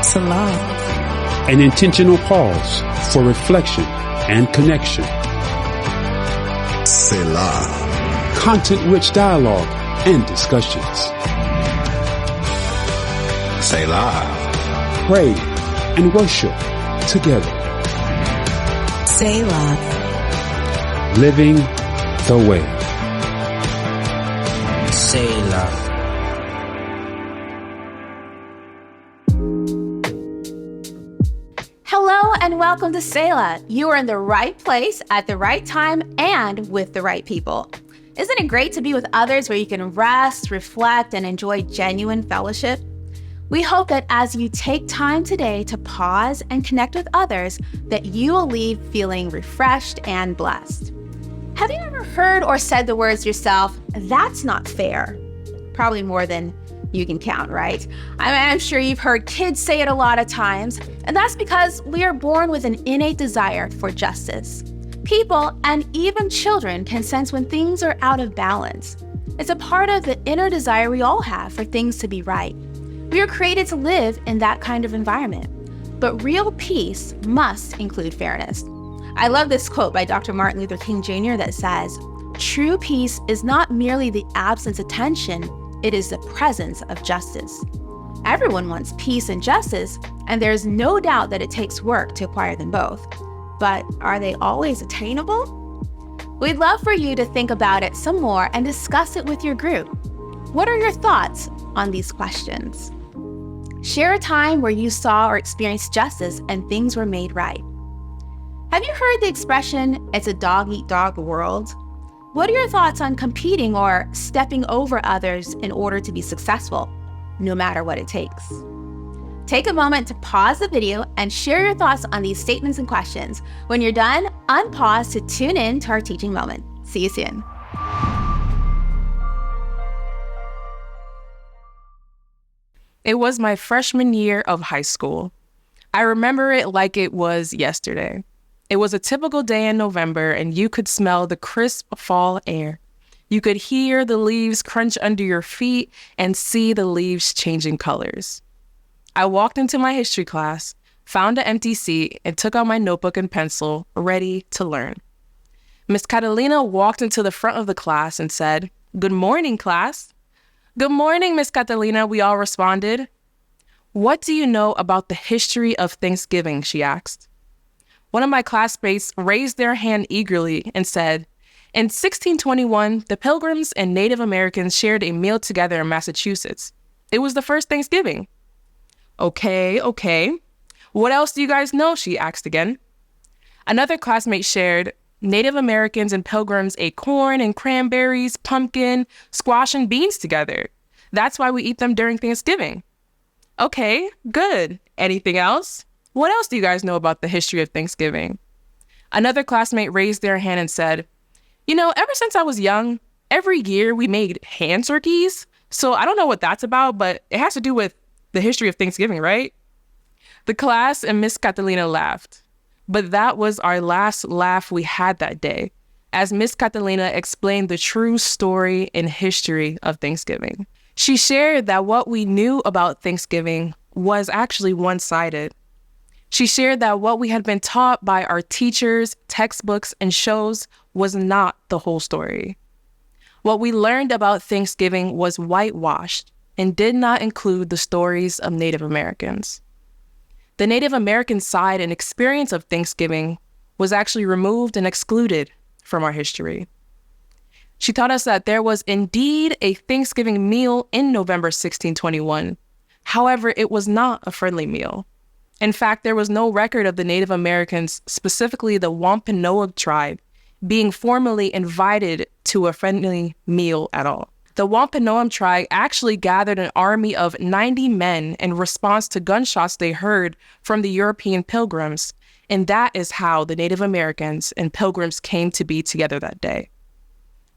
Selah. An intentional pause for reflection and connection. Selah. Content-rich dialogue and discussions. Selah. Pray and worship together. Selah. Living the way. Selah. Hello and welcome to Selah. You are in the right place at the right time and with the right people. Isn't it great to be with others where you can rest, reflect, and enjoy genuine fellowship? We hope that as you take time today to pause and connect with others, that you will leave feeling refreshed and blessed. Have you ever heard or said the words yourself, "That's not fair"? Probably more than you can count, right? I'm sure you've heard kids say it a lot of times, and that's because we are born with an innate desire for justice. People and even children can sense when things are out of balance. It's a part of the inner desire we all have for things to be right. We are created to live in that kind of environment. But real peace must include fairness. I love this quote by Dr. Martin Luther King Jr. that says, "True peace is not merely the absence of tension, it is the presence of justice." Everyone wants peace and justice, and there's no doubt that it takes work to acquire them both. But are they always attainable? We'd love for you to think about it some more and discuss it with your group. What are your thoughts on these questions? Share a time where you saw or experienced justice and things were made right. Have you heard the expression, "It's a dog-eat-dog world"? What are your thoughts on competing or stepping over others in order to be successful, no matter what it takes? Take a moment to pause the video and share your thoughts on these statements and questions. When you're done, unpause to tune in to our teaching moment. See you soon. It was my freshman year of high school. I remember it like it was yesterday. It was a typical day in November, and you could smell the crisp fall air. You could hear the leaves crunch under your feet and see the leaves changing colors. I walked into my history class, found an empty seat, and took out my notebook and pencil, ready to learn. Miss Catalina walked into the front of the class and said, "Good morning, class." "Good morning, Miss Catalina," we all responded. "What do you know about the history of Thanksgiving?" she asked. One of my classmates raised their hand eagerly and said, "In 1621, the Pilgrims and Native Americans shared a meal together in Massachusetts. It was the first Thanksgiving." Okay. What else do you guys know?" she asked again. Another classmate shared, "Native Americans and Pilgrims ate corn and cranberries, pumpkin, squash, and beans together. That's why we eat them during Thanksgiving." "Okay, good. Anything else? What else do you guys know about the history of Thanksgiving?" Another classmate raised their hand and said, "Ever since I was young, every year we made hand turkeys. So I don't know what that's about, but it has to do with the history of Thanksgiving, right?" The class and Miss Catalina laughed. But that was our last laugh we had that day, as Miss Catalina explained the true story and history of Thanksgiving. She shared that what we knew about Thanksgiving was actually one-sided. She shared that what we had been taught by our teachers, textbooks, and shows was not the whole story. What we learned about Thanksgiving was whitewashed and did not include the stories of Native Americans. The Native American side and experience of Thanksgiving was actually removed and excluded from our history. She taught us that there was indeed a Thanksgiving meal in November 1621. However, it was not a friendly meal. In fact, there was no record of the Native Americans, specifically the Wampanoag tribe, being formally invited to a friendly meal at all. The Wampanoag tribe actually gathered an army of 90 men in response to gunshots they heard from the European pilgrims, and that is how the Native Americans and pilgrims came to be together that day.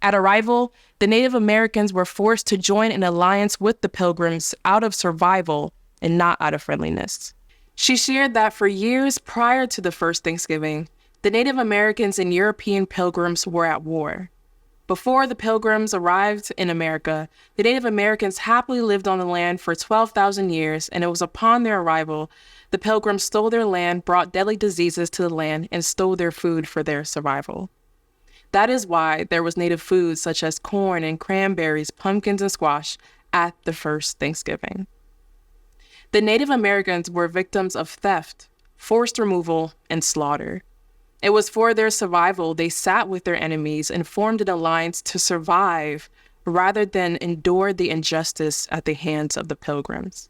At arrival, the Native Americans were forced to join an alliance with the pilgrims out of survival and not out of friendliness. She shared that for years prior to the first Thanksgiving, the Native Americans and European pilgrims were at war. Before the Pilgrims arrived in America, the Native Americans happily lived on the land for 12,000 years, and it was upon their arrival the Pilgrims stole their land, brought deadly diseases to the land, and stole their food for their survival. That is why there was native foods such as corn and cranberries, pumpkins, and squash at the first Thanksgiving. The Native Americans were victims of theft, forced removal, and slaughter. It was for their survival they sat with their enemies and formed an alliance to survive rather than endure the injustice at the hands of the Pilgrims.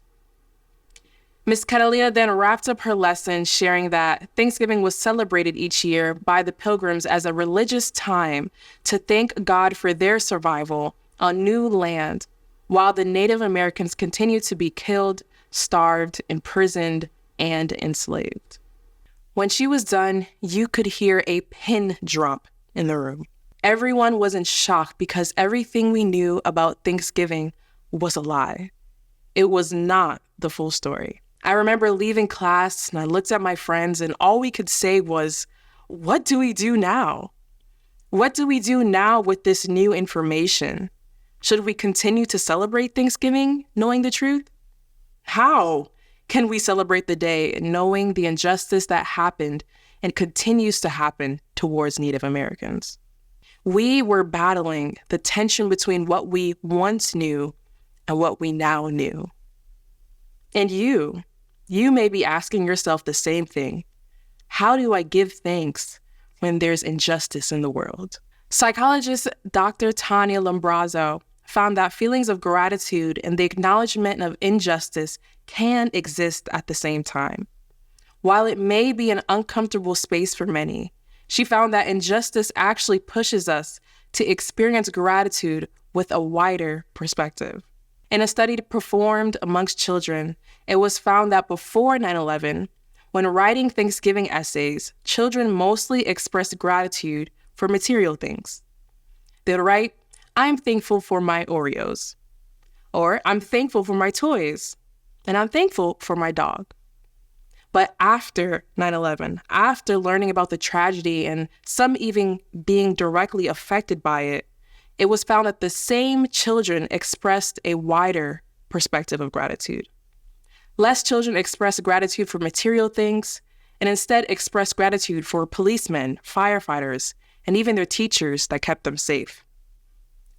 Ms. Catalia then wrapped up her lesson sharing that Thanksgiving was celebrated each year by the Pilgrims as a religious time to thank God for their survival on new land, while the Native Americans continued to be killed, starved, imprisoned, and enslaved. When she was done, you could hear a pin drop in the room. Everyone was in shock because everything we knew about Thanksgiving was a lie. It was not the full story. I remember leaving class and I looked at my friends and all we could say was, what do we do now? What do we do now with this new information? Should we continue to celebrate Thanksgiving knowing the truth? How can we celebrate the day knowing the injustice that happened and continues to happen towards Native Americans? We were battling the tension between what we once knew and what we now knew. And you may be asking yourself the same thing. How do I give thanks when there's injustice in the world? Psychologist Dr. Tanya Lombrazzo found that feelings of gratitude and the acknowledgement of injustice can exist at the same time. While it may be an uncomfortable space for many, she found that injustice actually pushes us to experience gratitude with a wider perspective. In a study performed amongst children, it was found that before 9/11, when writing Thanksgiving essays, children mostly expressed gratitude for material things. They'd write, "I'm thankful for my Oreos," or "I'm thankful for my toys," and "I'm thankful for my dog." But after 9/11, after learning about the tragedy and some even being directly affected by it, it was found that the same children expressed a wider perspective of gratitude. Less children expressed gratitude for material things and instead expressed gratitude for policemen, firefighters, and even their teachers that kept them safe.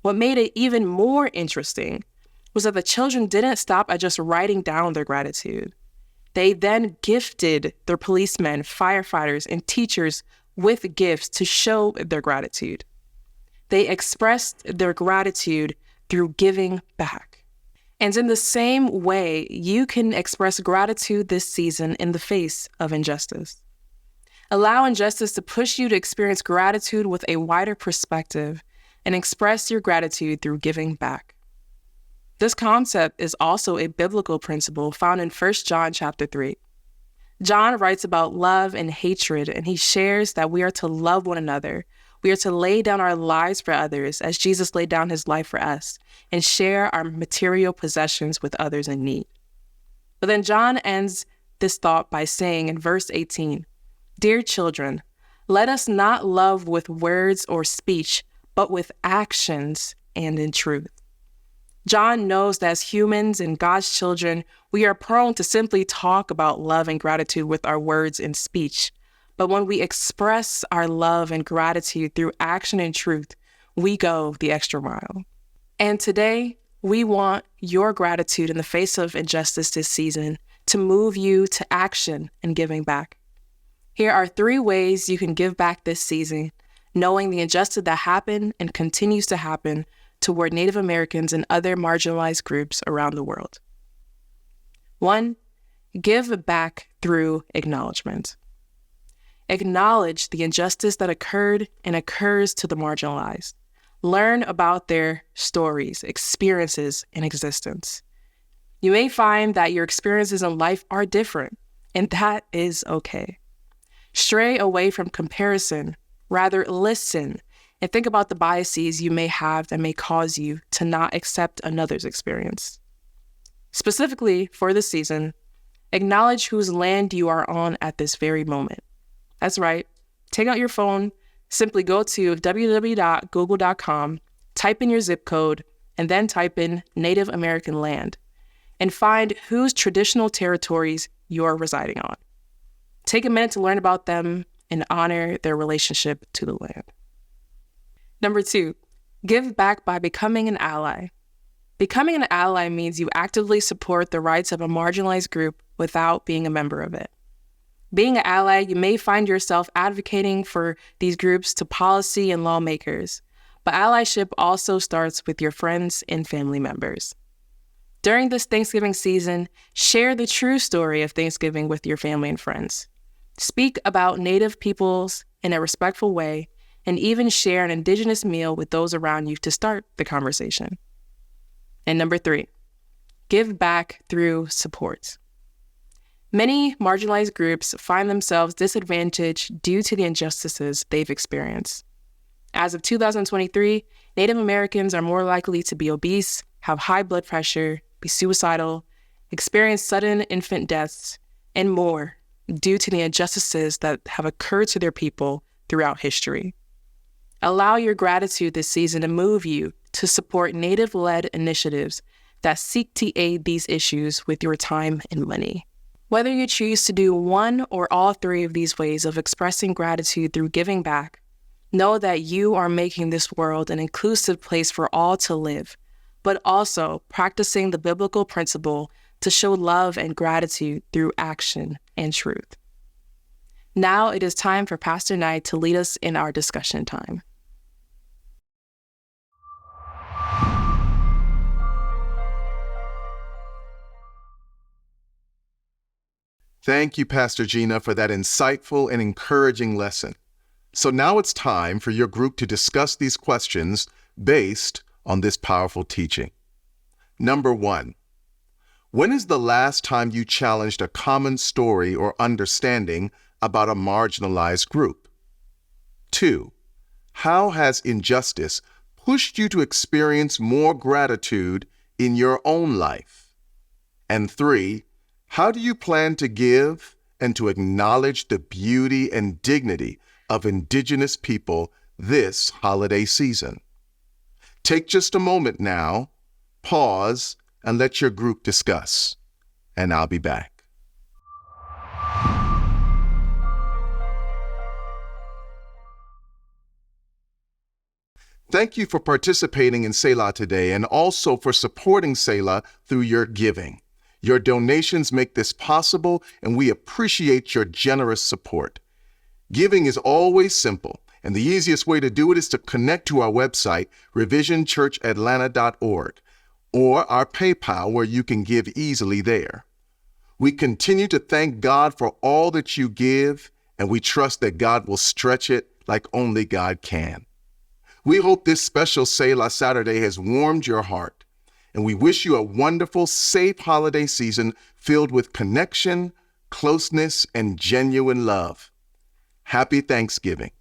What made it even more interesting was that the children didn't stop at just writing down their gratitude. They then gifted their policemen, firefighters, and teachers with gifts to show their gratitude. They expressed their gratitude through giving back. And in the same way, you can express gratitude this season in the face of injustice. Allow injustice to push you to experience gratitude with a wider perspective and express your gratitude through giving back. This concept is also a biblical principle found in 1 John chapter 3. John writes about love and hatred, and he shares that we are to love one another. We are to lay down our lives for others as Jesus laid down his life for us and share our material possessions with others in need. But then John ends this thought by saying in verse 18, "Dear children, let us not love with words or speech, but with actions and in truth." John knows that as humans and God's children, we are prone to simply talk about love and gratitude with our words and speech. But when we express our love and gratitude through action and truth, we go the extra mile. And today, we want your gratitude in the face of injustice this season to move you to action and giving back. Here are 3 ways you can give back this season, knowing the injustice that happened and continues to happen toward Native Americans and other marginalized groups around the world. 1, give back through acknowledgement. Acknowledge the injustice that occurred and occurs to the marginalized. Learn about their stories, experiences, and existence. You may find that your experiences in life are different, and that is okay. Stray away from comparison. Rather, listen and think about the biases you may have that may cause you to not accept another's experience. Specifically for this season, acknowledge whose land you are on at this very moment. That's right. Take out your phone, Simply go to www.google.com, type in your zip code, and then type in Native American land, and find whose traditional territories you're residing on. Take a minute to learn about them and honor their relationship to the land. Number 2, give back by becoming an ally. Becoming an ally means you actively support the rights of a marginalized group without being a member of it. Being an ally, you may find yourself advocating for these groups to policy and lawmakers, but allyship also starts with your friends and family members. During this Thanksgiving season, share the true story of Thanksgiving with your family and friends. Speak about Native peoples in a respectful way, and even share an Indigenous meal with those around you to start the conversation. And number 3, give back through support. Many marginalized groups find themselves disadvantaged due to the injustices they've experienced. As of 2023, Native Americans are more likely to be obese, have high blood pressure, be suicidal, experience sudden infant deaths, and more due to the injustices that have occurred to their people throughout history. Allow your gratitude this season to move you to support Native-led initiatives that seek to aid these issues with your time and money. Whether you choose to do one or all 3 of these ways of expressing gratitude through giving back, know that you are making this world an inclusive place for all to live, but also practicing the biblical principle to show love and gratitude through action and truth. Now it is time for Pastor Knight to lead us in our discussion time. Thank you, Pastor Gina, for that insightful and encouraging lesson. So now it's time for your group to discuss these questions based on this powerful teaching. Number 1, when is the last time you challenged a common story or understanding about a marginalized group? 2, how has injustice pushed you to experience more gratitude in your own life? And 3, how do you plan to give and to acknowledge the beauty and dignity of Indigenous people this holiday season? Take just a moment now, pause, and let your group discuss, and I'll be back. Thank you for participating in Selah today and also for supporting Selah through your giving. Your donations make this possible, and we appreciate your generous support. Giving is always simple, and the easiest way to do it is to connect to our website, revisionchurchatlanta.org, or our PayPal, where you can give easily there. We continue to thank God for all that you give, and we trust that God will stretch it like only God can. We hope this special Selah Saturday has warmed your heart, and we wish you a wonderful, safe holiday season filled with connection, closeness, and genuine love. Happy Thanksgiving.